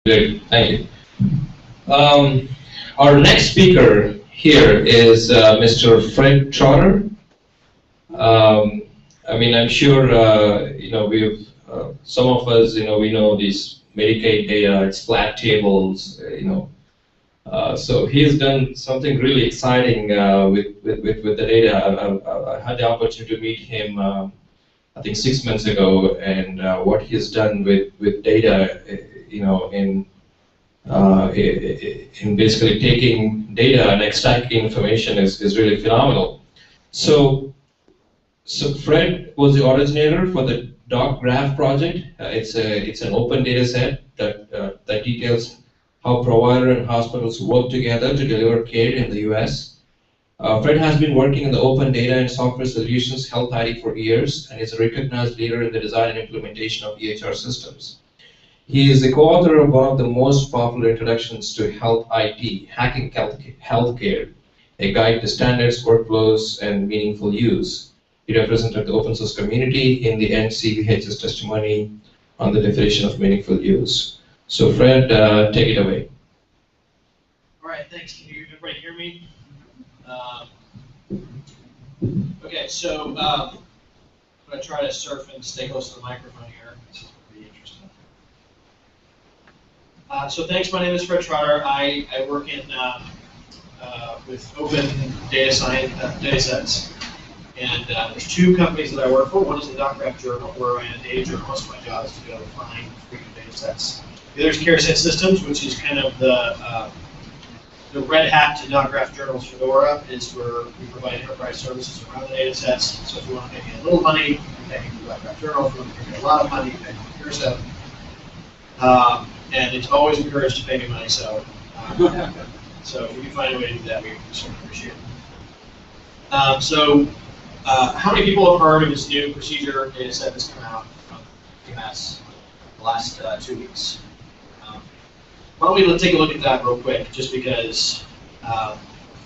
Great, thank you. Our next speaker here is Mr. Fred Trotter. I mean, I'm sure we've some of us, we know these Medicaid data. It's flat tables, So he has done something really exciting with the data. I had the opportunity to meet him, I think 6 months ago, and what he's done with data, in basically taking data and extracting information is really phenomenal. So Fred was the originator for the DocGraph project. It's an open data set that details how provider and hospitals work together to deliver care in the US. Fred has been working in the open data and software solutions health IT for years and is a recognized leader in the design and implementation of EHR systems. He is the co-author of one of the most popular introductions to health IT, Hacking Healthcare, a guide to standards, workflows, and meaningful use. He represented the open source community in the NCBH's testimony on the definition of meaningful use. So Fred, take it away. All right, thanks. Can everybody hear me? Okay, so I'm going to try to surf and stay close to the microphone here. This is pretty interesting. So thanks, my name is Fred Trotter. I work in with open data sets. And there's two companies that I work for. One is the DocGraph journal, where I'm a data journalist. My job is to go find frequent data sets. The other is CareSet Systems, which is kind of the red hat to DocGraph journals Fedora, is where we provide enterprise services around the data sets. So if you want to pay me a little money, you pay me for DocGraph journal. If you want to pay me a lot of money, you pay me for CareSet. And it's always encouraged to pay me money, so so if you can find a way to do that, we certainly appreciate it. How many people have heard of this new procedure data set that's come out from CMS the last 2 weeks? Why don't we take a look at that real quick, just because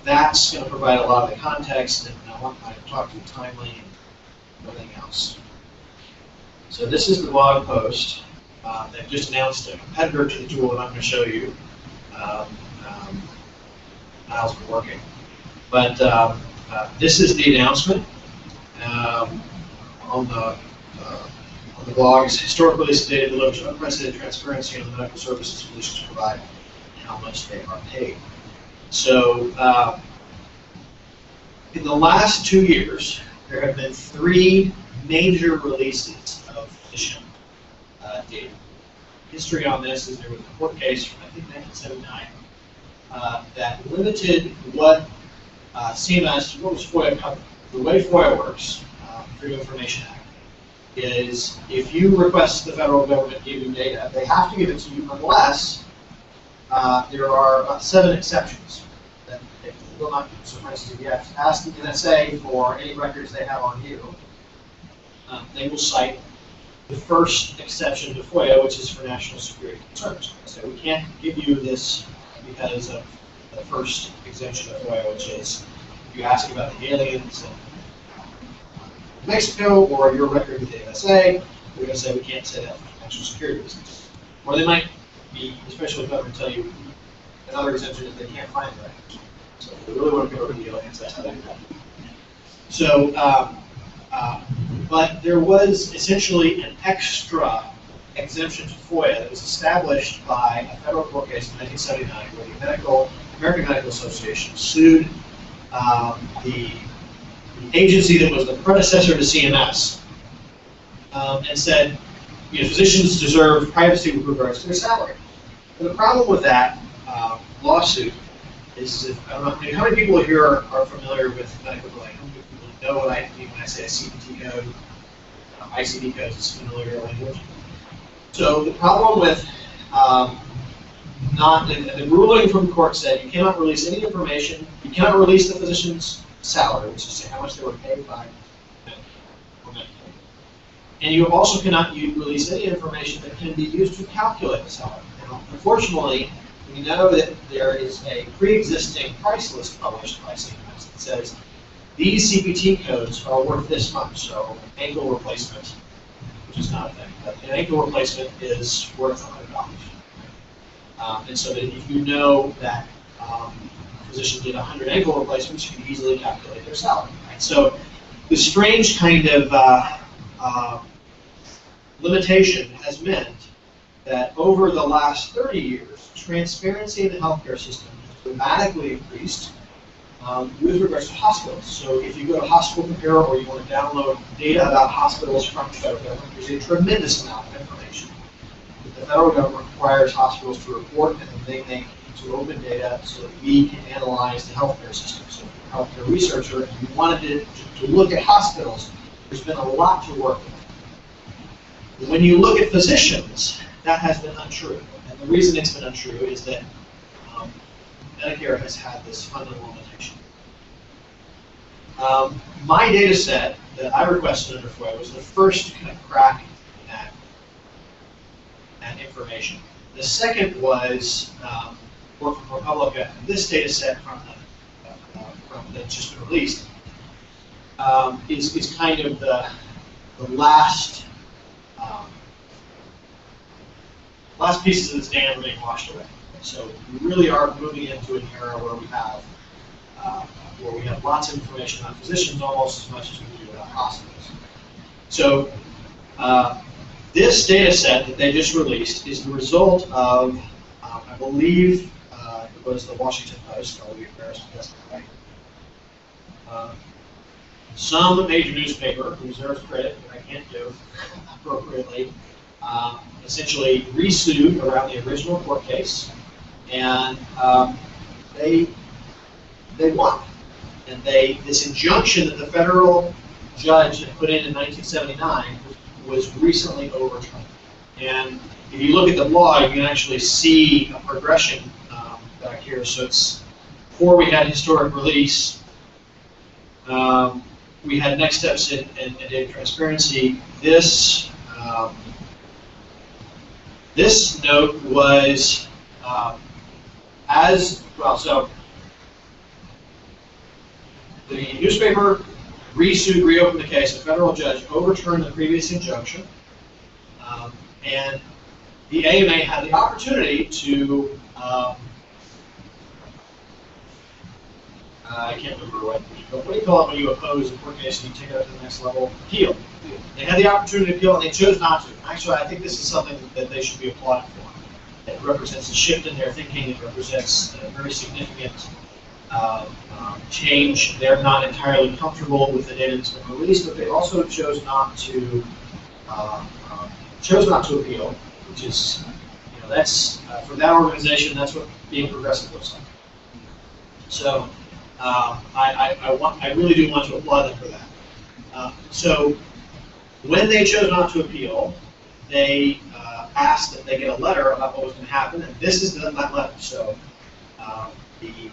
that's going to provide a lot of the context, and I want to talk to you timely and everything else. So this is the blog post. They've just announced a competitor to the tool that I'm going to show you. How's it working? But this is the announcement on the blog. Is historically this data delivers unprecedented transparency on the medical services solutions provided and how much they are paid. So in the last 2 years, there have been 3 major releases of physician data. History on this is there was a court case from I think 1979 that limited what CMS, what was FOIA covered. The way FOIA works, Freedom of Information Act, is if you request the federal government give you data, they have to give it to you unless there are about 7 exceptions that they will not give. So for instance, if you have to ask the NSA for any records they have on you, they will cite the first exception to FOIA, which is for national security concerns. So we can't give you this because of the first exemption of FOIA, which is if you ask about the aliens in Mexico or your record with the NSA, we're going to say we can't say that for national security reasons. Or they might be, especially if I would tell you another exemption is they can't find the records. So if they really want to go over the aliens, that's how they do that. So, but there was essentially an extra exemption to FOIA that was established by a federal court case in 1979 where the American Medical Association sued the agency that was the predecessor to CMS and said, physicians deserve privacy with regards to their salary. And the problem with that lawsuit is, I don't know, how many people here are familiar with medical billing? How many people know what I mean when I say a CPT code? ICD codes is familiar language. So the problem with the ruling from the court said you cannot release any information, you cannot release the physician's salary, which is to say how much they were paid by Medicaid. And you also cannot release any information that can be used to calculate the salary. Now, unfortunately, we know that there is a pre-existing price list published by CMS that says these CPT codes are worth this much. So ankle replacement, which is not a thing, but an ankle replacement is worth $100. And so that if you know that a physician did 100 ankle replacements, you can easily calculate their salary. Right? So the strange kind of limitation has meant that over the last 30 years, transparency in the healthcare system has dramatically increased with regards to hospitals. So if you go to Hospital Compare or you want to download data about hospitals from the federal government, there's a tremendous amount of information that the federal government requires hospitals to report, and then they make into open data so that we can analyze the healthcare system. So if you're a healthcare researcher and you wanted to look at hospitals, there's been a lot to work with. When you look at physicians, that has been untrue. And the reason it's been untrue is that Medicare has had this fundamental limitation. My data set that I requested under FOIA was the first kind of crack at information. The second was work from Republica. This data set from that's just been released is kind of the last last pieces of this dam are being washed away. So we really are moving into an era where we have lots of information on physicians, almost as much as we do about hospitals. So this data set that they just released is the result of, I believe, it was the Washington Post. I'll be embarrassed if that's not right. Some major newspaper who deserves credit, but I can't give appropriately, essentially re-sued around the original court case, and they won. And this injunction that the federal judge had put in 1979 was recently overturned. And if you look at the law, you can actually see a progression back here. So it's before we had historic release, we had next steps in data transparency. This note was as well. So the newspaper re-sued, reopened the case. The federal judge overturned the previous injunction, and the AMA had the opportunity to I can't remember what do you call it when you oppose a court case and you take it up to the next level? Appeal. They had the opportunity to appeal, and they chose not to. Actually, I think this is something that they should be applauded for. It represents a shift in their thinking. It represents a very significant change. They're not entirely comfortable with the data that's been released, but they also chose not to appeal, which is, that's for that organization. That's what being progressive looks like. So I really do want to applaud them for that. So when they chose not to appeal, they asked that they get a letter about what was going to happen, and this is that letter. So the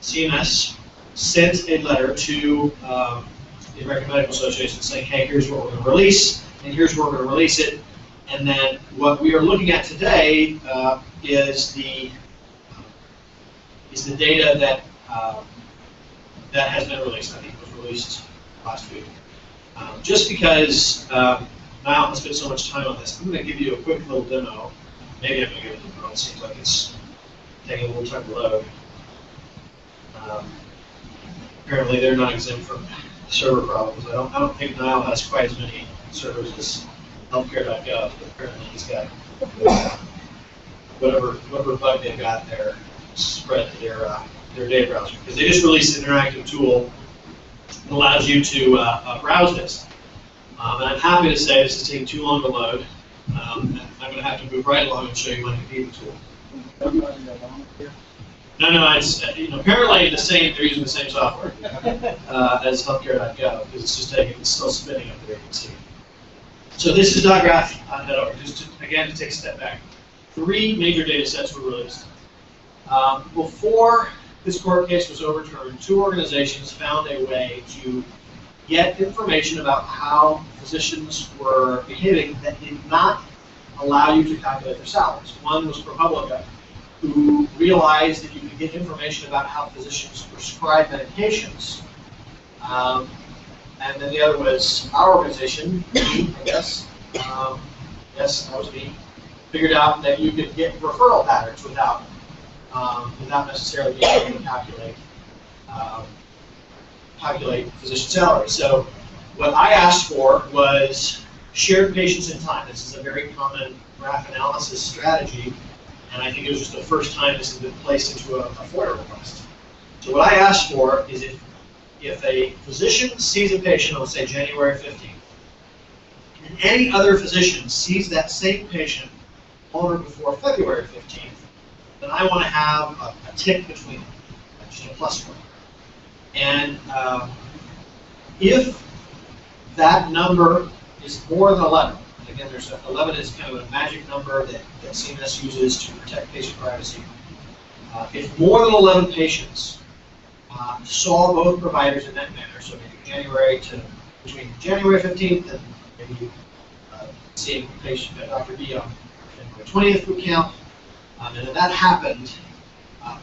CMS sent a letter to the American Medical Association saying, hey, here's what we're going to release, and here's where we're going to release it. And then what we are looking at today is the data that has been released. I think it was released last week. Just because I don't spend so much time on this, I'm going to give you a quick little demo. Maybe I'm going to give it a demo. It seems like it's taking a little time to load. Apparently, they're not exempt from server problems. I don't think Niall has quite as many servers as healthcare.gov, but apparently he's got whatever bug they've got there spread to their data browser. Because they just released an interactive tool that allows you to browse this. And I'm happy to say this is taking too long to load. I'm going to have to move right along and show you my computer tool. No, it's apparently the same. They're using the same software as healthcare.gov because it's still spinning up there. You can see. So this is DocGraph.org. Again, to take a step back, 3 major data sets were released. Before this court case was overturned, 2 organizations found a way to get information about how physicians were behaving that did not allow you to calculate their salaries. One was ProPublica, who realized that you could get information about how physicians prescribe medications. And then the other was our organization, me, I guess. Yes, that was me. figured out that you could get referral patterns without necessarily being able to calculate physician salary. So what I asked for was shared patients in time. This is a very common graph analysis strategy, and I think it was just the first time this has been placed into a FOIA request. So what I asked for is if a physician sees a patient on, say, January 15th, and any other physician sees that same patient on or before February 15th, then I want to have a tick between them, just a plus one. And if that number is more than 11, and again, 11 is kind of a magic number that CMS uses to protect patient privacy. If more than 11 patients saw both providers in that manner, so maybe between January 15th and maybe seeing patient Dr. B on January 20th would count, and if that happened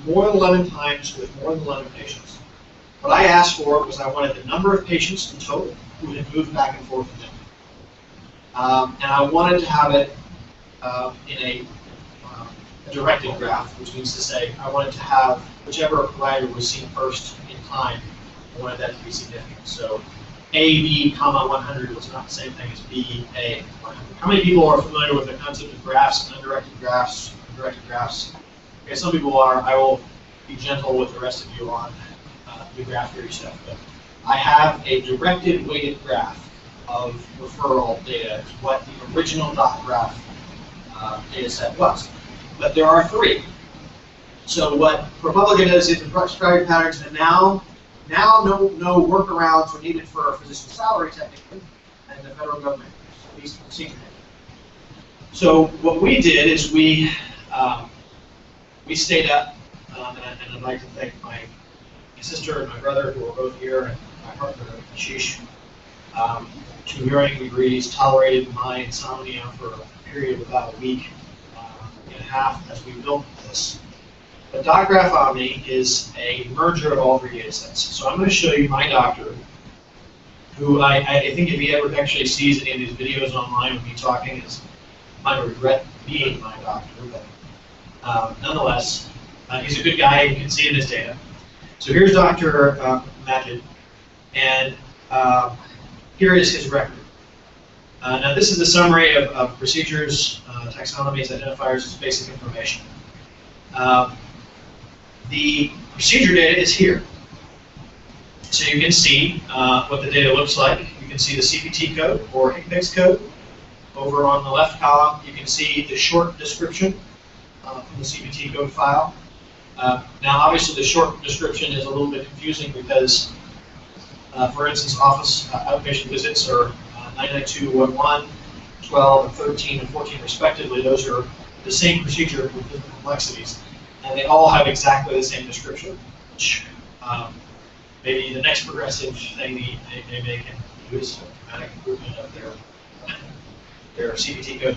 more than 11 times with more than 11 patients, what I asked for was I wanted the number of patients in total who had moved back and forth with them. And I wanted to have it in a directed graph, which means to say I wanted to have whichever provider was seen first in time, I wanted that to be significant. So A, B, comma 100 was not the same thing as B, A, 100. How many people are familiar with the concept of graphs and undirected graphs, directed graphs? Okay, some people are. I will be gentle with the rest of you on the graph theory stuff, but I have a directed weighted graph of referral data, what the original DocGraph data set was. But there are three. So what Republican does is prescribing patterns, and now no workarounds are needed for a physician salary technically, and the federal government released the procedure. So what we did is we stayed up, and I'd like to thank my sister and my brother who are both here, and my partner Ashish, to varying degrees, tolerated my insomnia for a period of about a week and a half as we built this. But DocGraph Omni is a merger of all three data sets. So I'm going to show you my doctor, who I think if he ever actually sees any of these videos online with me talking, is might regret being my doctor. But nonetheless, he's a good guy. You can see in his data. So here's Dr. Majid, and here is his record. Now this is a summary of procedures, taxonomies, identifiers, and basic information. The procedure data is here. So you can see what the data looks like. You can see the CPT code or HCPCS code. Over on the left column, you can see the short description from the CPT code file. Now obviously the short description is a little bit confusing because, for instance, office outpatient visits are 992.11, 12, and 13, and 14 respectively. Those are the same procedure with different complexities. And they all have exactly the same description, which maybe the next progressive thing they make can do is a dramatic improvement of their CPT code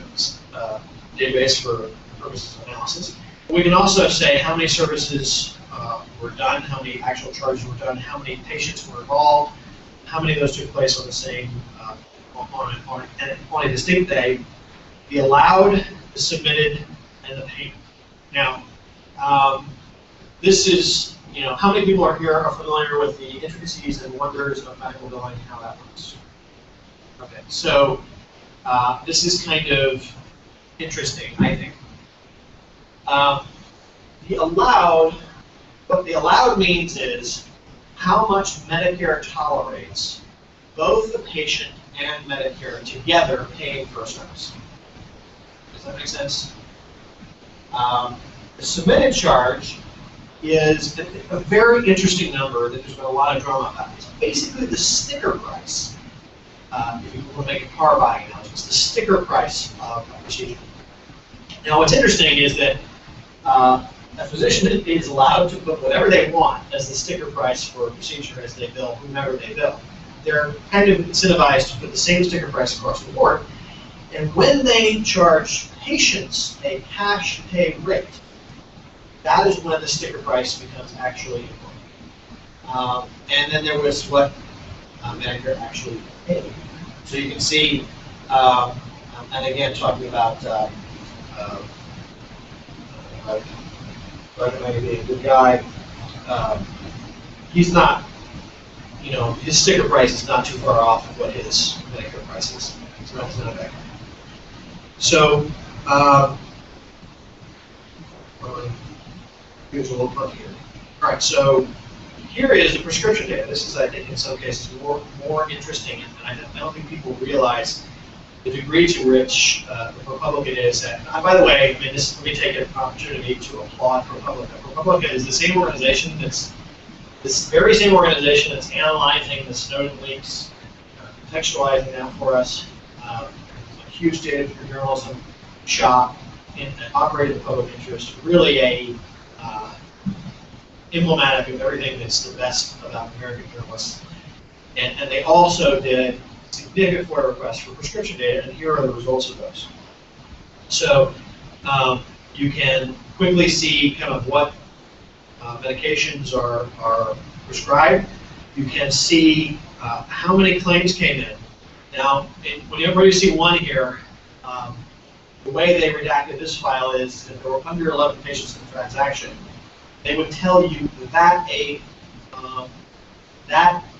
database for purposes of analysis. We can also say how many services were done, how many actual charges were done, how many patients were involved, how many of those took place on the same on a distinct day, the allowed, the submitted, and the payment. Now, this is, how many people are here are familiar with the intricacies and wonders of medical billing and how that works? Okay, so this is kind of interesting, I think. What the allowed means is how much Medicare tolerates both the patient and Medicare together paying for a service. Does that make sense? The submitted charge is a very interesting number that there's been a lot of drama about. It's basically the sticker price. If you want to make a car buying analogy, it's the sticker price of a procedure. Now, what's interesting is that a physician is allowed to put whatever they want as the sticker price for a procedure as they bill whomever they bill. They're kind of incentivized to put the same sticker price across the board. And when they charge patients a cash pay rate, that is when the sticker price becomes actually important. And then there was what Medicare actually paid. So you can see, and again, talking about recommending being a good guy. He's not, his sticker price is not too far off of what his Medicare price is. It's not that guy. So, here's a little plug here. All right, so here is the prescription data. This is, I think, in some cases more interesting, and I don't think people realize the degree to which the Republican is. And by the way, I mean, let me take an opportunity to applaud ProPublica. ProPublica is the same organization that's this very same organization that's analyzing the Snowden leaks, contextualizing that for us. A huge data-driven journalism shop, operated in public interest. Really a emblematic of everything that's the best about American journalists. And they also did significant FOIA requests for prescription data, and here are the results of those. So you can quickly see kind of what medications are prescribed. You can see how many claims came in. Now, whenever you see one here, the way they redacted this file is if there were under 11 patients in the transaction, they would tell you that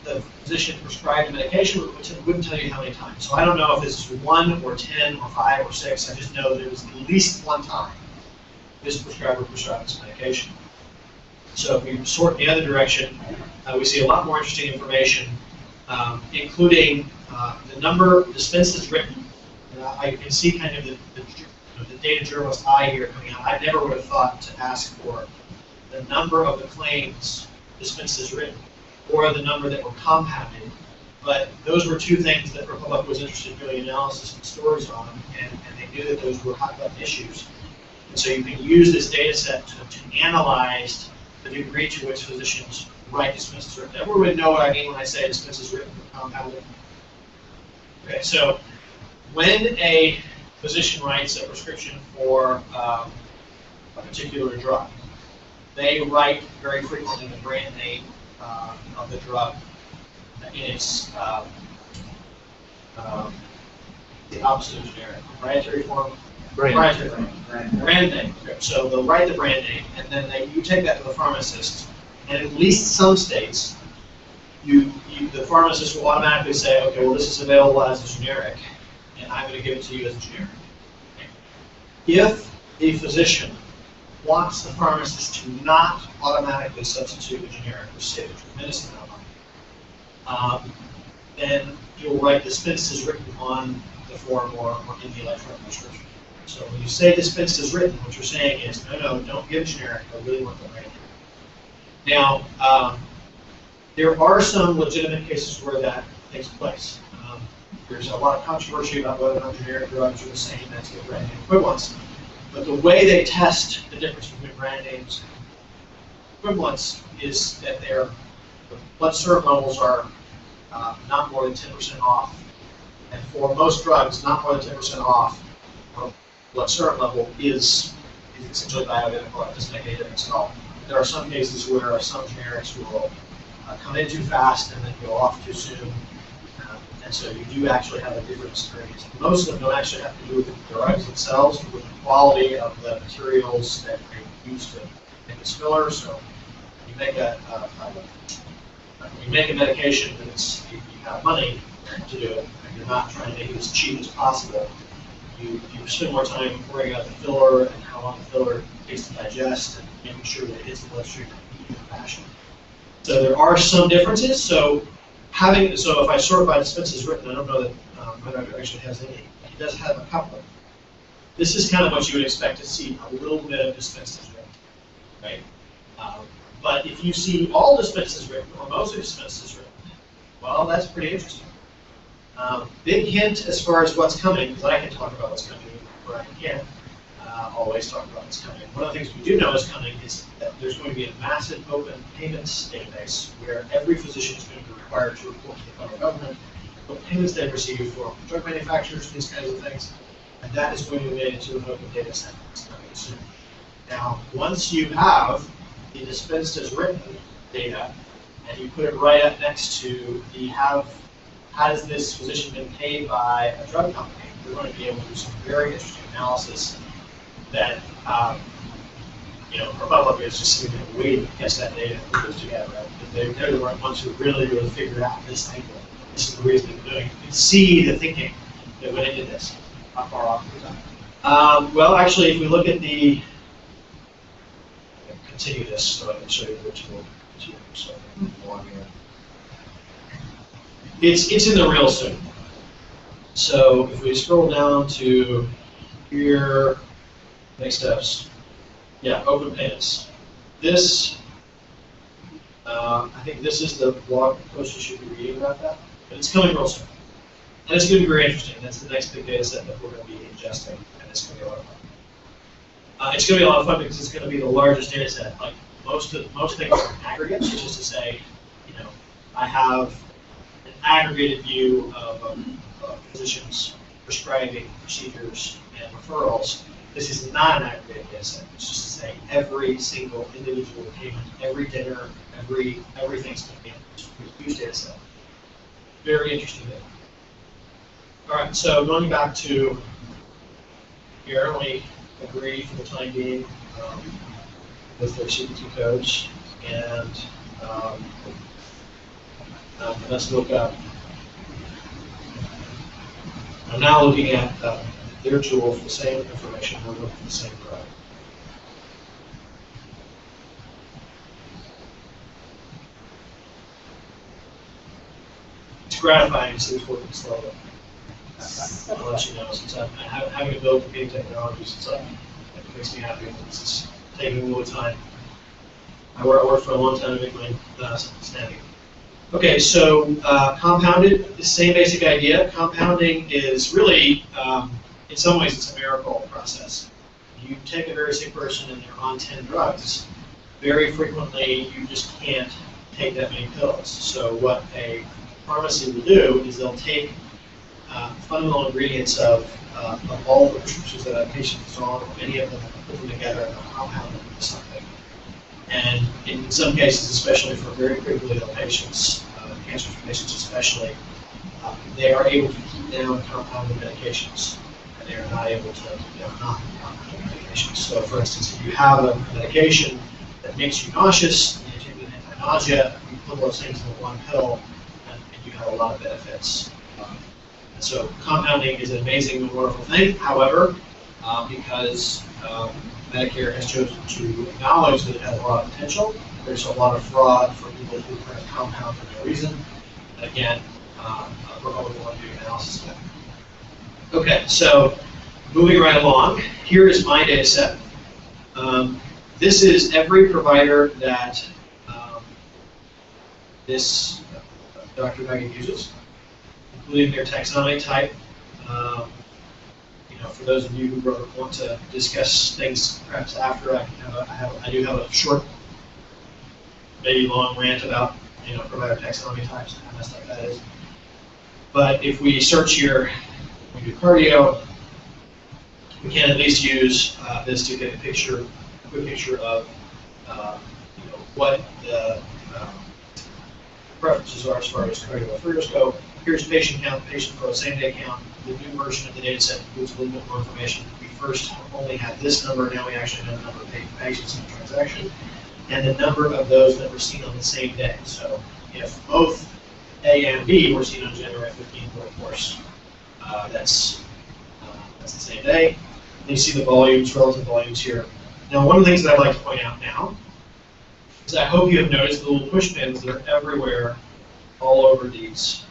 the physician prescribed a medication, which wouldn't tell you how many times. So I don't know if this is 1 or 10 or 5 or 6. I just know that it was at least one time this prescriber prescribed this medication. So if we sort in the other direction, we see a lot more interesting information, including the number of dispenses written. I can see kind of the data journalist eye here coming out. I never would have thought to ask for the number of the claims dispenses written or the number that were compounded. But those were two things that ProPublica was interested in doing analysis and stories on, and they knew that those were hot button issues. And so you can use this data set to analyze the degree to which physicians write dispenses written. Everyone would know what I mean when I say dispenses written or compounded. Okay, so when a physician writes a prescription for a particular drug, they write very frequently the brand name of the drug in its the opposite of generic, proprietary form. Proprietary brand name. Okay. So they'll write the brand name, and then you take that to the pharmacist, and at least some states, the pharmacist will automatically say, okay, well, this is available as a generic, and I'm going to give it to you as a generic. Okay. If the physician wants the pharmacist to not automatically substitute a generic or save a tremendous amount of money, then you'll write dispense as written on the form or in the electronic prescription. So when you say dispense as written, what you're saying is, no, don't give generic. I really want the brand name. Now, there are some legitimate cases where that takes place. There's a lot of controversy about whether or not generic drugs are the same as the brand name equivalents. But the way they test the difference between brand names and equivalents is that the blood serum levels are not more than 10% off. And for most drugs, not more than 10% off, blood serum level is essentially bioidentical. It doesn't make any difference at all. There are some cases where some generics will come in too fast and then go off too soon. And so you do actually have a different experience. Most of them don't actually have to do with the drugs themselves, but with the quality of the materials that they use to make this filler. So you make a medication that's you have money to do it, and you're not trying to make it as cheap as possible. You spend more time worrying about the filler and how long the filler takes to digest and making sure that it hits the bloodstream in an even fashion. So there are some differences. So if I sort by dispenses written, I don't know that Medicare actually has any. It does have a couple. This is kind of what you would expect to see, a little bit of dispenses written, right? But if you see all dispenses written or most dispenses written, well, that's pretty interesting. Big hint as far as what's coming, because I can talk about what's coming, but I can't always talk about what's coming. One of the things we do know is coming is that there's going to be a massive open payments database where every physician is going to be required to report to the federal government what payments they've received for drug manufacturers, these kinds of things, and that is going to be made into an open data set. Soon. Now, once you have the dispensed as written data, and you put it right up next to the has this physician been paid by a drug company, we're going to be able to do some very interesting analysis that Republic is just sitting there waiting to catch that data and put those together, right? Because they're the ones who really figured out this thing. This is the reason they're doing it. You can see the thinking that went into this. How far off was that? Well, actually, if we look at the continue this so I can show you the tool. So it's in the real soon. So if we scroll down to here, next steps. Yeah, open payments. This, I think this is the blog post you should be reading about that. But it's coming real soon. And it's going to be very interesting. That's the next big data set that we're going to be ingesting, and it's going to be a lot of fun. It's going to be a lot of fun because it's going to be the largest data set. Like most things are aggregates, which is to say, I have an aggregated view of physicians prescribing procedures and referrals. This is not an aggregated data set, which is to say every single individual payment, every dinner, everything's going to be a huge data set. Very interesting data. All right, so going back to here, we agree for the time being with their CPT codes, and let's look up. I'm now looking at their tool for the same information. We're looking for the same product. It's gratifying to see it's working slowly. I'll let you know, since I'm having to build computing technology, since it makes me happy. It's taking a little time. I worked for a long time to make my snappy. Okay, so compounded, the same basic idea. Compounding is really, in some ways, it's a miracle process. You take a very sick person and they're on 10 drugs. Very frequently, you just can't take that many pills. So what a pharmacy will do is they'll take fundamental ingredients of all the prescriptions that a patient is on, or many of them, put them together and compound them into something. And in some cases, especially for very critically ill patients, cancer patients especially, they are able to keep down compounded medications, and they are not able to not compound medications. So, for instance, if you have a medication that makes you nauseous, and you take an anti-nausea, you put those things in one pill, and you have a lot of benefits. And so compounding is an amazing and wonderful thing. However, because Medicare has chosen to acknowledge that it has a lot of potential, there's a lot of fraud for people who kind of compound for no reason. And again, we're going to want to do analysis of that. Okay, so moving right along, here is my data set. This is every provider that this Dr. Megan uses, including their taxonomy type. For those of you who want to discuss things perhaps after, I do have a short, maybe long rant about provider taxonomy types and how messed up that is. But if we search here, we do cardio, we can at least use this to get a quick picture of what the preferences are as far as cardio referrals go. Here's patient count, patient flow, same day count. The new version of the data set includes a little bit more information. We first only had this number, now we actually know the number of patients in the transaction, and the number of those that were seen on the same day. So if both A and B were seen on January 15th, well, of course, that's the same day. And you see the volumes, relative volumes here. Now, one of the things that I'd like to point out now is I hope you have noticed the little push pins that are everywhere, all over these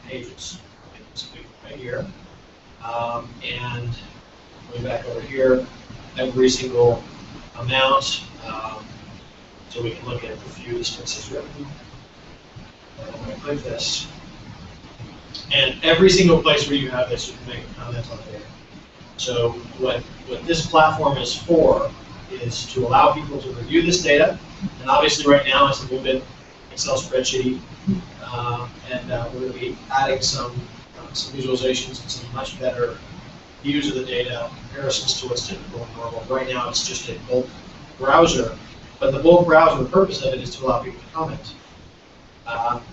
pages. Right here. And going back over here, every single amount, so we can look at the few dispenses written. And I'm going to click this. And every single place where you have this, you can make a comment on there. So what this platform is for is to allow people to review this data. And obviously right now it's a little bit Excel spreadsheet. And we're going to be adding some visualizations and some much better views of the data, comparisons to what's typical and normal. Right now it's just a bulk browser, but the bulk browser, the purpose of it is to allow people to comment.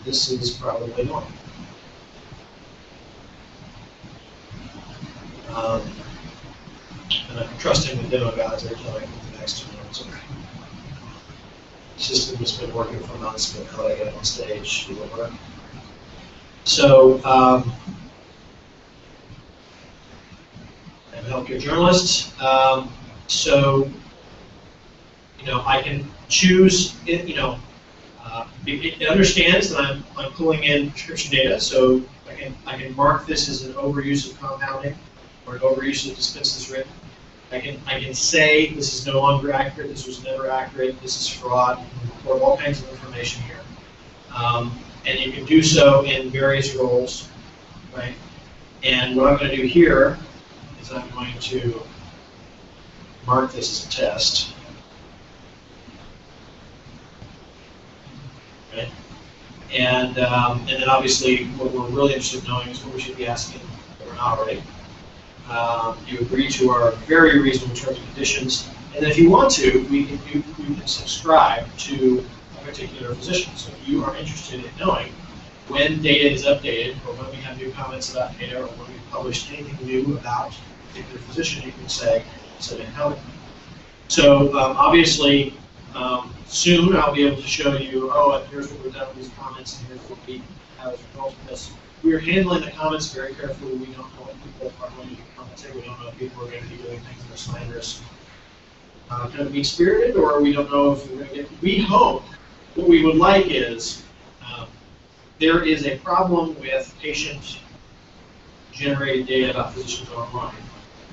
This is probably normal. And I'm trusting the demo guys, they're telling me the next 2 minutes. The system has been working for months, but how do I get it on stage? Do it work? So, I'm a healthcare journalist. So, I can choose, it understands that I'm pulling in prescription data, so I can mark this as an overuse of compounding or an overuse of dispenses written. I can say this is no longer accurate, this was never accurate, this is fraud, or all kinds of information here. And you can do so in various roles, right? And what I'm going to do here is I'm going to mark this as a test. Right? And then obviously what we're really interested in knowing is what we should be asking if we're not already. You agree to our very reasonable terms and conditions, and if you want to, we can subscribe to a particular physician. So if you are interested in knowing when data is updated, or when we have new comments about data, or when we publish anything new about a particular physician, you can say, tell me. So obviously, soon I'll be able to show you, and here's what we've done with these comments, and here's what we have as a result of this. We are handling the comments very carefully. We don't know what people are going to be commenting. We don't know if people are going to be doing things that are slanderous, kind of mean-spirited, or we don't know if we're going to get. We hope. What we would like is there is a problem with patient-generated data about physicians online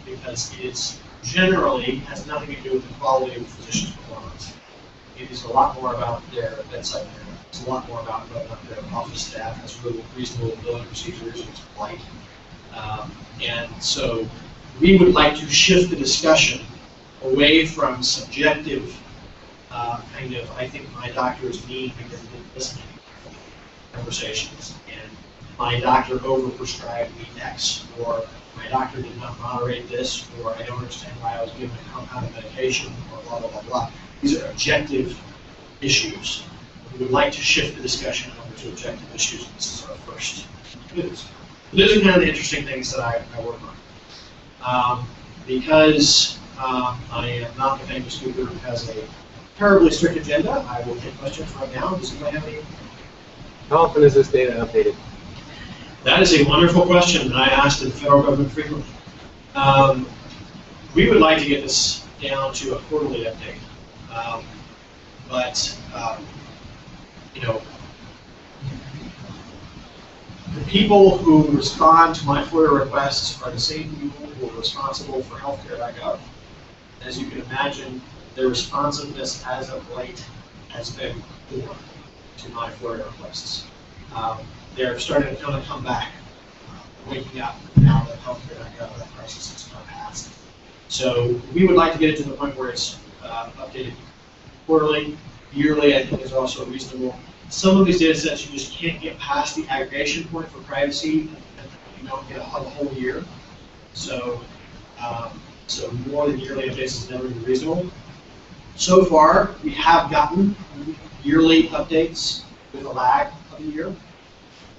because it generally has nothing to do with the quality of the physician's performance. It is a lot more about their bedside manner. It's a lot more about whether or not their office staff has really reasonable billing procedures and it's polite. And so we would like to shift the discussion away from subjective kind of, I think my doctor is mean because he didn't listen to me conversations, and my doctor overprescribed me X, or my doctor did not moderate this, or I don't understand why I was given a compounded medication, or blah, blah, blah, blah. These are objective issues. We would like to shift the discussion over to objective issues, and this is our first news. Those are kind of the interesting things that I work on. Because I am not the famous speaker who has a terribly strict agenda, I will take questions right now. Does anybody have any? How often is this data updated? That is a wonderful question that I asked the federal government frequently. We would like to get this down to a quarterly update. But the people who respond to my FOIA requests are the same people who are responsible for healthcare.gov. As you can imagine, their responsiveness as of late has been poor to my FOIA requests. They're starting to kind of come back, waking up now that healthcare.gov, that crisis has kind of passed. So we would like to get it to the point where it's updated quarterly, yearly, I think is also reasonable. Some of these data sets you just can't get past the aggregation point for privacy, and you don't get a whole year. So, so more than yearly updates is never been reasonable. So far, we have gotten yearly updates with a lag of a year.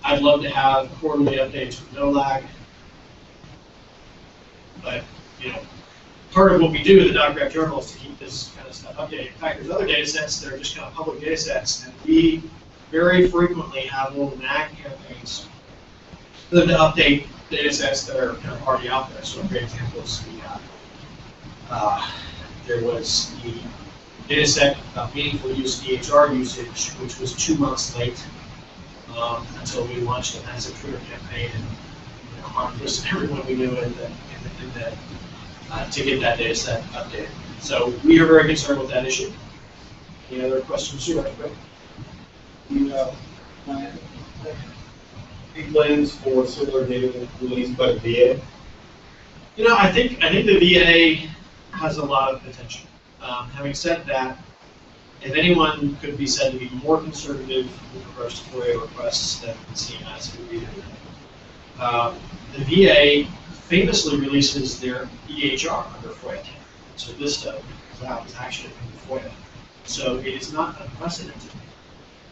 I'd love to have quarterly updates with no lag. But, part of what we do in the DocGraph journal is to keep this kind of stuff updated. In fact, there's other data sets that are just kind of public data sets, and we very frequently have little nag campaigns for them to update data sets that are kind of already out there. So a great example is there was the data set about meaningful use EHR usage, which was 2 months late until we launched a massive Twitter campaign and harmed everyone we knew to get that data set updated. So we are very concerned with that issue. Any other questions here? Big plans for similar data released by the VA? I think the VA has a lot of potential. Having said that, if anyone could be said to be more conservative with regards to FOIA requests than CMS, it would be the VA famously releases their EHR under FOIA 10. So this stuff is actually under FOIA. So it is not unprecedented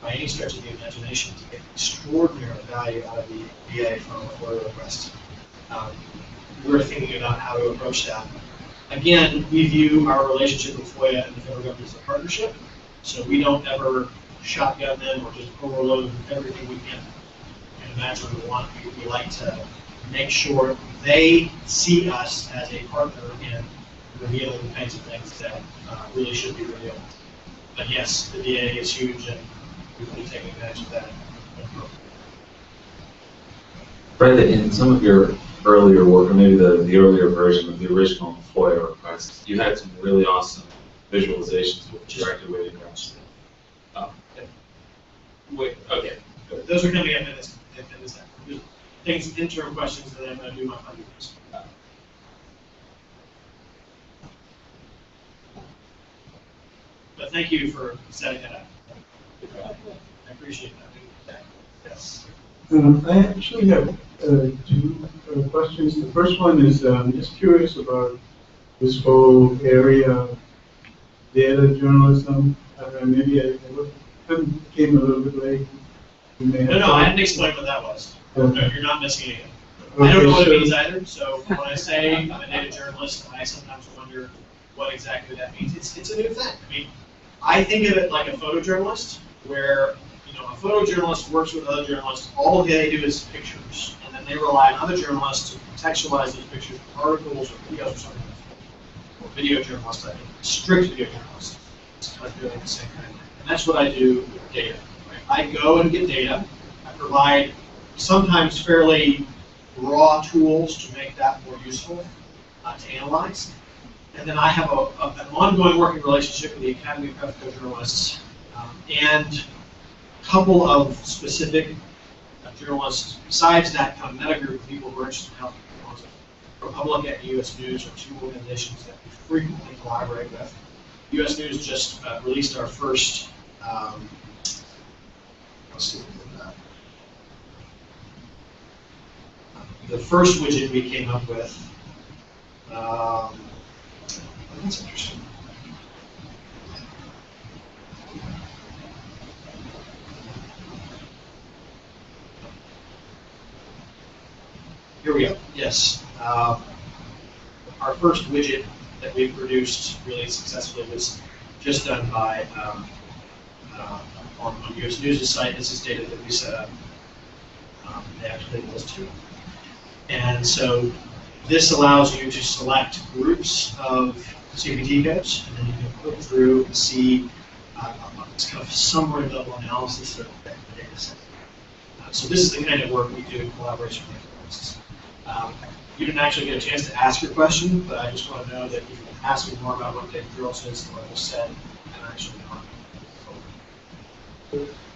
by any stretch of the imagination to get extraordinary value out of the VA from a FOIA request. We're thinking about how to approach that. Again, we view our relationship with FOIA and the federal government as a partnership, so we don't ever shotgun them or just overload them with everything we can imagine we want. We like to make sure they see us as a partner in revealing the kinds of things that really should be revealed. But yes, the DA is huge, and we've been taking advantage of that. Fred, in some of your earlier work, or maybe the earlier version of the original FOIA request, you had some really awesome visualizations with directed weighted graphs. Oh, okay. Wait, okay. Good. Those are coming up in this time. Things, interim questions that I'm going to do my hundreds. But thank you for setting that up. I appreciate that. Yes. I actually have two questions. The first one is just curious about this whole area of data journalism. Maybe I came a little bit late. No, I hadn't explained what that was. Okay. No, you're not missing anything. Okay, I don't know what so- it means either, so when I say I'm a data journalist, I sometimes wonder what exactly that means. It's a new thing. I mean, I think of it like a photojournalist, where a photojournalist works with other journalists. All they do is pictures, and then they rely on other journalists to contextualize those pictures with articles or videos or something. Or video journalists, I mean, strict video journalists. It's kind of doing the same kind of thing. And that's what I do with data. Right? I go and get data. I provide sometimes fairly raw tools to make that more useful to analyze. And then I have an ongoing working relationship with the Academy of Photojournalists and a couple of specific journalists. Besides that kind of meta group of people who are interested in health journalism, Republic and US News are two organizations that we frequently collaborate with. US News just released our first, let's see what we did that. The first widget we came up with, that's interesting. Here we go. Yes. Our first widget that we produced really successfully was just done by on US News' site. This is data that we set up. They actually did this too. And so this allows you to select groups of CPT codes, and then you can click through and see it's kind of summary level analysis of the data set. So this is the kind of work we do in collaboration with journalists. You didn't actually get a chance to ask your question, but I just want to know that if you ask me more about what data journalism is and what I just said, and actually not.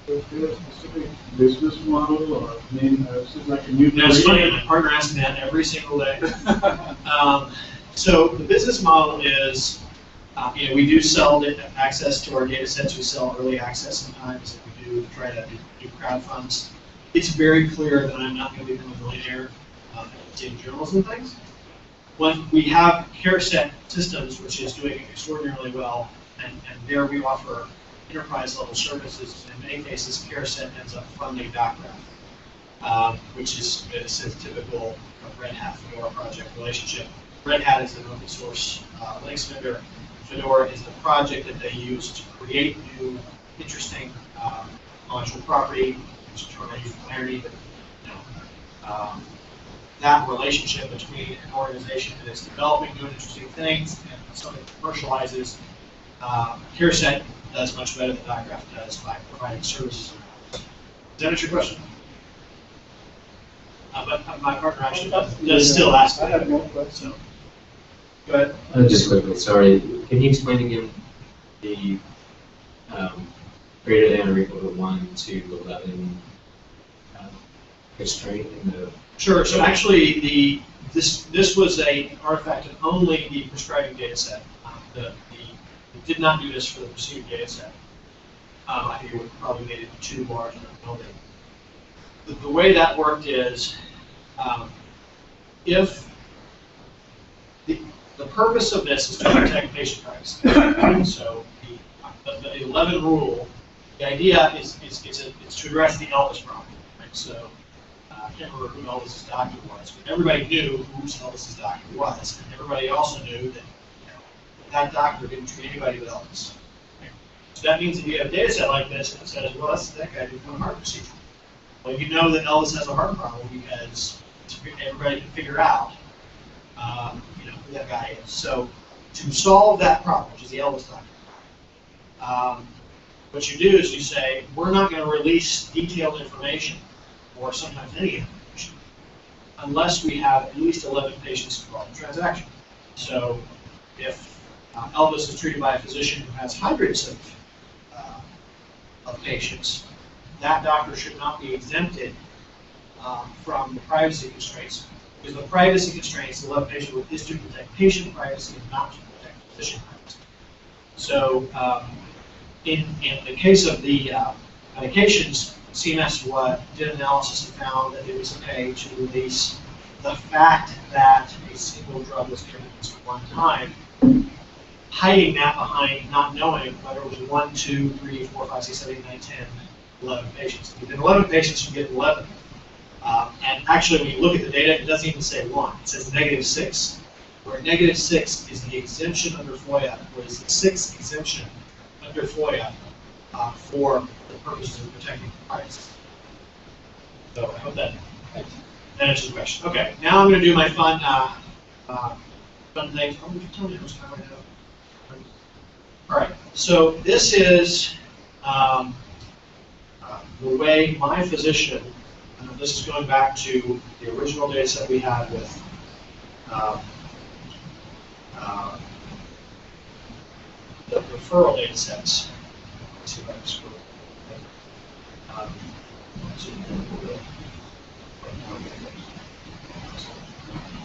Is there a specific business model or name? Is it like a new? No, it's funny. My partner asks me that every single day. So the business model is, we do sell access to our data sets. We sell early access sometimes. If we do try to do crowdfunds. It's very clear that I'm not going to become a millionaire in journalism things. When we have CareSet systems, which is doing extraordinarily well, and there we offer enterprise-level services. In many cases, CareSet ends up funding DocGraph, which is typical of Red Hat Fedora project relationship. Red Hat is an open source Linux vendor. Fedora is the project that they use to create new, interesting intellectual property. I use Plenary, but that relationship between an organization that is developing new and interesting things and something that commercializes. CareSet does much better than DocGraph does by providing services. Does that answer your question? But my partner actually does still ask me. I have no question. So, go ahead. Just quickly, sorry. Can you explain again the greater than or equal to 1 to 11 constraint in the? Sure. So actually, this was an artifact of only the prescribing data set. We did not do this for the pursuit data set. I think it would have probably made it too large in a building. The way that worked is, if the purpose of this is to protect patient privacy. So the 11 rule, the idea is to address the Elvis problem. Right? So I can't remember who Elvis's doctor was, but everybody knew who Elvis's doctor was, and everybody also knew that that doctor didn't treat anybody with Elvis. So that means if you have a data set like this, and it says, well, that guy did one heart procedure. Well, you know that Elvis has a heart problem because everybody can figure out, who that guy is. So to solve that problem, which is the Elvis doctor, what you do is you say, we're not going to release detailed information, or sometimes any information, unless we have at least 11 patients involved in the transaction. So if Elvis is treated by a physician who has hundreds of patients, that doctor should not be exempted from the privacy constraints, because the privacy constraints, the 11 patient rule, is to protect patient privacy and not to protect physician privacy. So in the case of the medications, CMS did analysis and found that it was okay to release the fact that a single drug was given at one time, hiding that behind not knowing whether it was 1, 2, 3, 4, 5, 6, 7, 8, 9, 10, 11 patients. If you get 11 patients, you get 11. And actually, when you look at the data, it doesn't even say 1. It says -6, where -6 is the exemption under FOIA, or is the 6th exemption under FOIA for the purposes of protecting privacy. So I hope that answers the question. Okay, now I'm going to do my fun things. Oh, tell me how much time I have. All right, so this is the way my physician, this is going back to the original data set we had with the referral data sets. Let's see if I can scroll.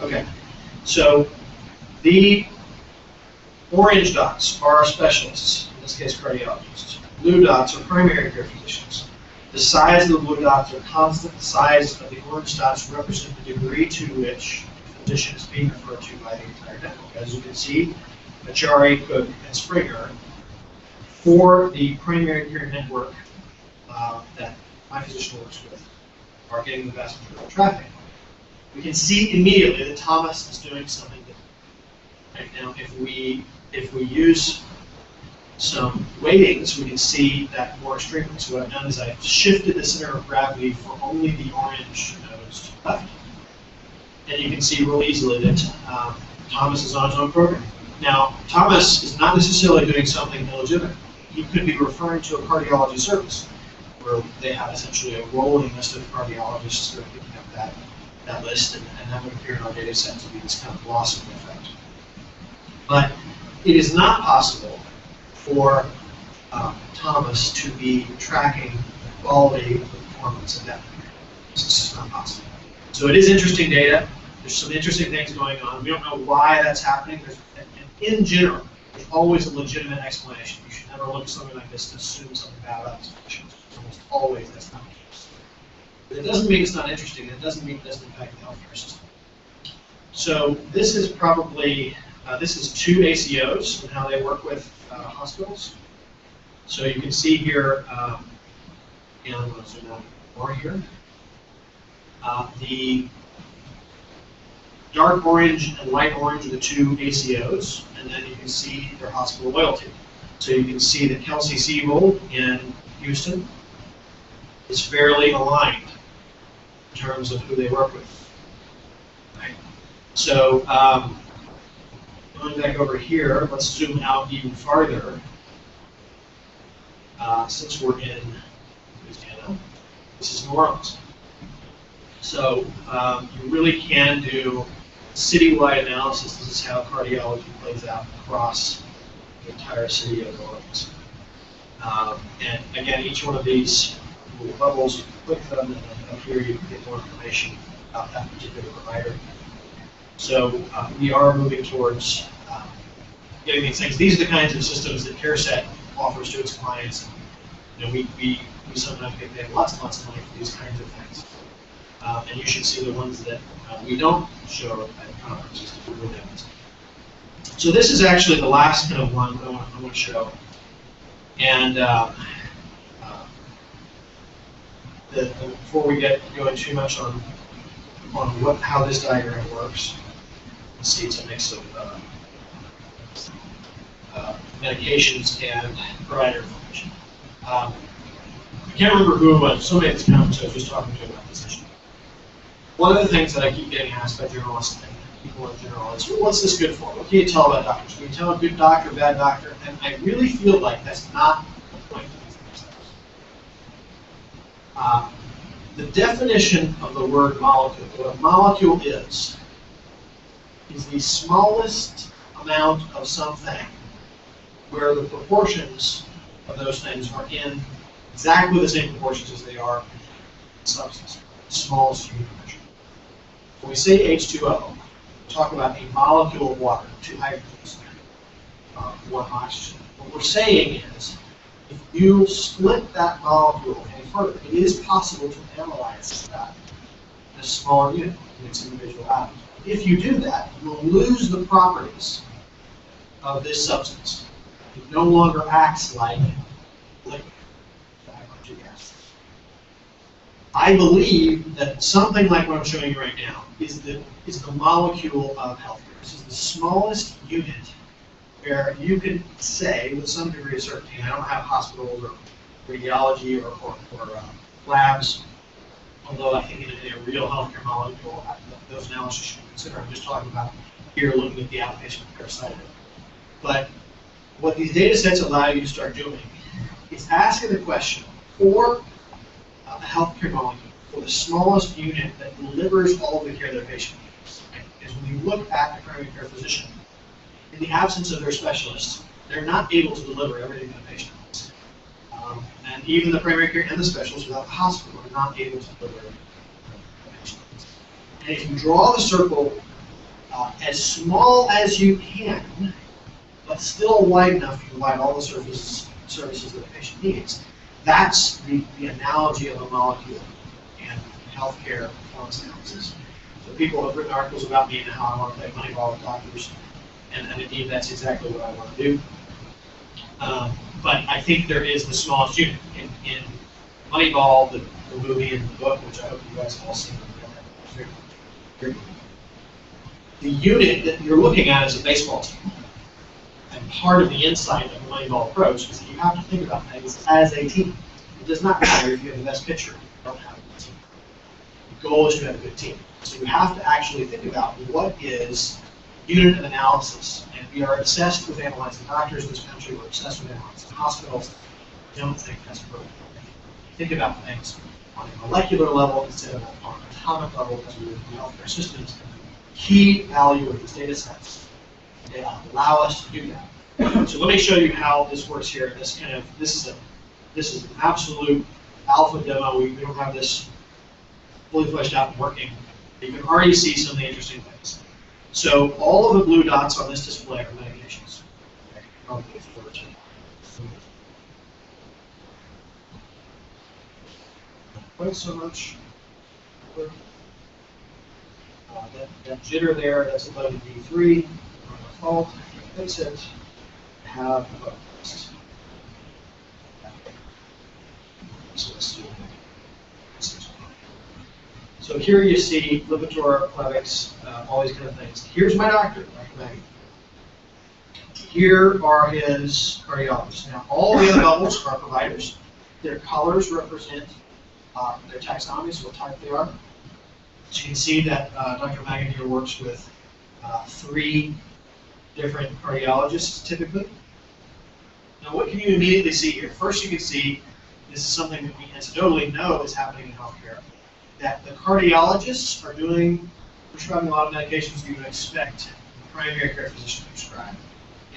Okay, so the orange dots are our specialists, in this case cardiologists. Blue dots are primary care physicians. The size of the blue dots are constant. The size of the orange dots represent the degree to which the physician is being referred to by the entire network. As you can see, Achari, Cook, and Springer, for the primary care network that my physician works with, are getting the vast majority of traffic. We can see immediately that Thomas is doing something different. Right now, if we use some weightings, we can see that more extremely. So what I've done is I've shifted the center of gravity for only the orange nodes to the left. And you can see real easily that Thomas is on his own program. Now, Thomas is not necessarily doing something illegitimate. He could be referring to a cardiology service, where they have essentially a rolling list of cardiologists that are picking up that list, and that would appear in our data set to be this kind of blossoming effect. But it is not possible for Thomas to be tracking the quality of the performance of that. It's just not possible. So it is interesting data. There's some interesting things going on. We don't know why that's happening. In general, there's always a legitimate explanation. You should never look at something like this and assume something bad about this patient. Almost always that's not the case. But it doesn't mean it's not interesting. It doesn't mean it doesn't impact the healthcare system. So this is probably, this is 2 ACOs and how they work with hospitals. So you can see here, and I'm going to zoom out more here. The dark orange and light orange are the 2 ACOs, and then you can see their hospital loyalty. So you can see that Kelsey Siebel in Houston is fairly aligned in terms of who they work with. Right? So going back over here, let's zoom out even farther. Since we're in Louisiana, this is New Orleans. So you really can do citywide analysis. This is how cardiology plays out across the entire city of New Orleans. And again, each one of these little bubbles, you can click them, and then up here you can get more information about that particular provider. So we are moving towards getting these things. These are the kinds of systems that CareSet offers to its clients. You know, we sometimes get paid lots and lots of money for these kinds of things. And you should see the ones that we don't show at conferences to prove that. So this is actually the last kind of one that I want to show. And before we get going too much on how this diagram works, let's see, it's a mix of medications and provider information. I can't remember who it was. Somebody at this conference I was just talking to about this issue. One of the things that I keep getting asked by journalists and people in general is, what's this good for? What can you tell about doctors? Can you tell a good doctor, bad doctor? And I really feel like that's not the point of these exercises. The definition of the word molecule, what a molecule is the smallest amount of something where the proportions of those things are in exactly the same proportions as they are in substance, the smallest unit of measure. When we say H2O, we talk about a molecule of water, 2 hydrogens, 1 oxygen. What we're saying is, if you split that molecule any further, it is possible to analyze that in a smaller unit, in its individual atoms. If you do that, you will lose the properties of this substance. It no longer acts like liquid, hydrogen gas. I believe that something like what I'm showing you right now is the molecule of healthcare. This is the smallest unit where you can say with some degree of certainty, and I don't have hospitals or radiology or labs, although I think in a real healthcare molecule, those analyses should be considered. I'm just talking about here looking at the outpatient care side of it. But what these data sets allow you to start doing is asking the question for a healthcare molecule, for the smallest unit that delivers all of the care their patient needs. Right? Because when you look at the primary care physician, in the absence of their specialists, they're not able to deliver everything that the patient needs. And even the primary care and the specialists without the hospital are not able to deliver everything the patient needs. And if you draw the circle as small as you can, but still wide enough to provide all the services that the patient needs, that's the analogy of a molecule and healthcare performance analysis. So people have written articles about me and how I want to play Moneyball with doctors, and indeed that's exactly what I want to do. But I think there is the smallest unit. In Moneyball, the movie and the book, which I hope you guys have all seen, the unit that you're looking at is a baseball team. And part of the insight of the Moneyball approach is that you have to think about things as a team. It does not matter if you have the best pitcher, you don't have a good team. The goal is to have a good team. So you have to actually think about what is unit of analysis. And we are obsessed with analyzing doctors in this country, we're obsessed with analyzing hospitals. I don't think that's appropriate. Think about things on a molecular level instead of on an atomic level as we do in healthcare systems. The key value of these data sets, they allow us to do that. So let me show you how this works here. This is an absolute alpha demo. We don't have this fully fleshed out and working. But you can already see some of the interesting things. So all of the blue dots on this display are medications. Okay. Not quite so much. That jitter there, that's about a D3. Default, fix it, have a list. So let's do it. So here you see Lipitor, Plavix, all these kind of things. Here's my doctor, Dr. Maggie. Here are his cardiologists. Now, all the other bubbles are providers. Their colors represent their taxonomies, what type they are. So you can see that Dr. Maggie here works with 3 different cardiologists, typically. Now, what can you immediately see here? First, you can see this is something that we anecdotally know is happening in healthcare, that the cardiologists are prescribing a lot of medications that you would expect the primary care physician to prescribe.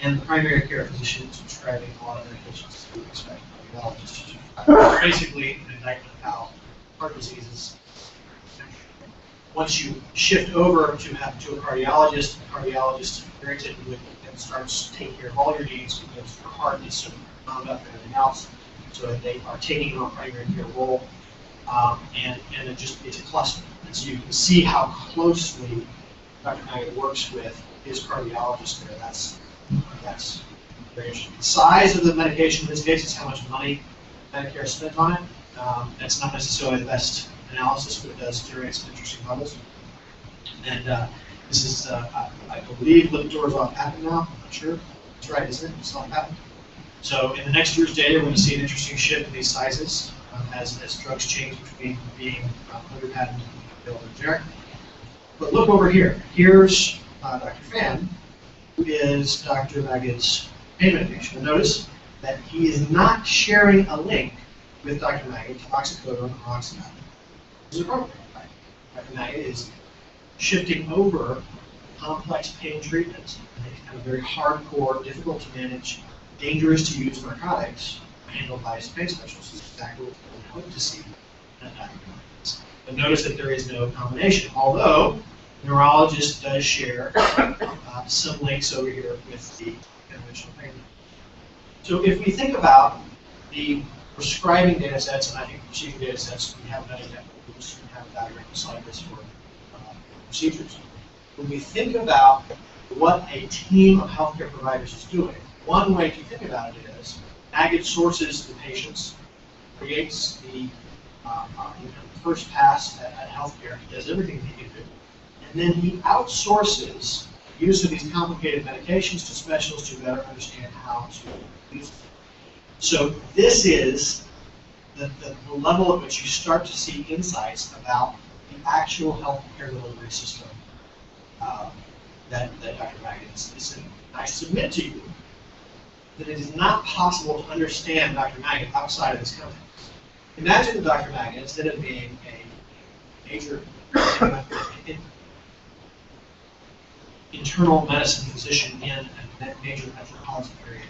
And the primary care physician is prescribing a lot of medications that you would expect cardiologists to prescribe. Basically, an indictment of how heart disease is. Once you shift over to a cardiologist, the cardiologist very typically starts taking care of all your needs because your heart is sort of bound up and everything else. So they are taking on a primary care role, and it's a cluster. And so you can see how closely Dr. Maggie works with his cardiologist there. That's very interesting. The size of the medication in this case is how much money Medicare spent on it. That's not necessarily the best analysis, but it does generate some interesting levels. And this is, I believe, Lipitor is off patent now. I'm not sure. That's right, isn't it? It's not patent. So in the next year's data, we're going to see an interesting shift in these sizes as drugs change between being under patent and available generic. But look over here. Here's Dr. Fan, who is Dr. Magid's pain medication. And notice that he is not sharing a link with Dr. Magid to oxycodone or oxycodone. This is appropriate. Right? Dr. Magid is shifting over complex pain treatments, kind of very hardcore, difficult to manage, dangerous to use narcotics handled by his pain specialist. This is exactly what we hope to see in Dr. Magid. But notice that there is no combination, although the neurologist does share some links over here with the conventional pain. So if we think about the prescribing data sets, and I think procedure data sets, we have another example. We just have diagrams like this for procedures. When we think about what a team of healthcare providers is doing, one way to think about it is Magid sources the patients, creates the first pass at healthcare. He does everything he can do. And then he outsources the use of these complicated medications to specialists who better understand how to use them. So this is the level at which you start to see insights about the actual healthcare delivery system that Dr. Magid is in. I submit to you that it is not possible to understand Dr. Magid outside of this context. Imagine that Dr. Magid, instead of being a major internal medicine physician in a major metropolitan area,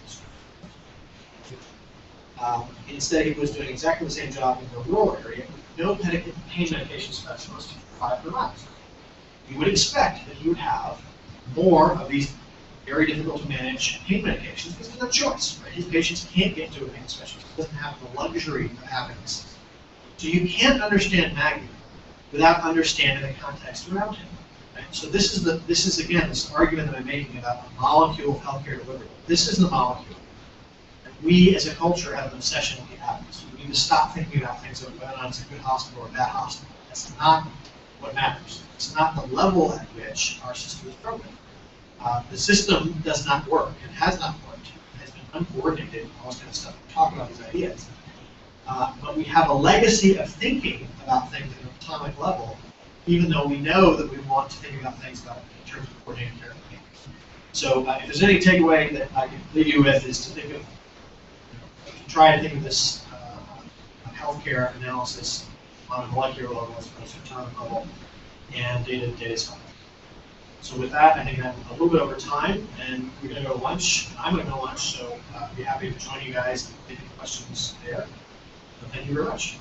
instead he was doing exactly the same job in the rural area with no pain medication specialist for 500 miles. You would expect that he would have more of these very difficult to manage pain medications because there's no choice. Right? His patients can't get to a pain specialist. He doesn't have the luxury of having this. So you can't understand Magid without understanding the context around him. Right? So this is again this argument that I'm making about a molecule of healthcare delivery. This is the molecule. And we as a culture have an obsession with the atoms. We need to stop thinking about things like whether or not it's a good hospital or a bad hospital. That's not what matters. It's not the level at which our system is broken. The system does not work. It has not worked. It has been uncoordinated, all this kind of stuff. We talk about these ideas. But we have a legacy of thinking about things at an atomic level, even though we know that we want to think about things about in terms of coordinated care. So if there's any takeaway that I can leave you with is to think of, to try to think of this healthcare analysis on a molecular level as opposed to atomic level and data science. So with that, I think I'm a little bit over time, and we're going to go to lunch. I'm going to go to lunch, so I'd be happy to join you guys and take any questions there. So thank you very much.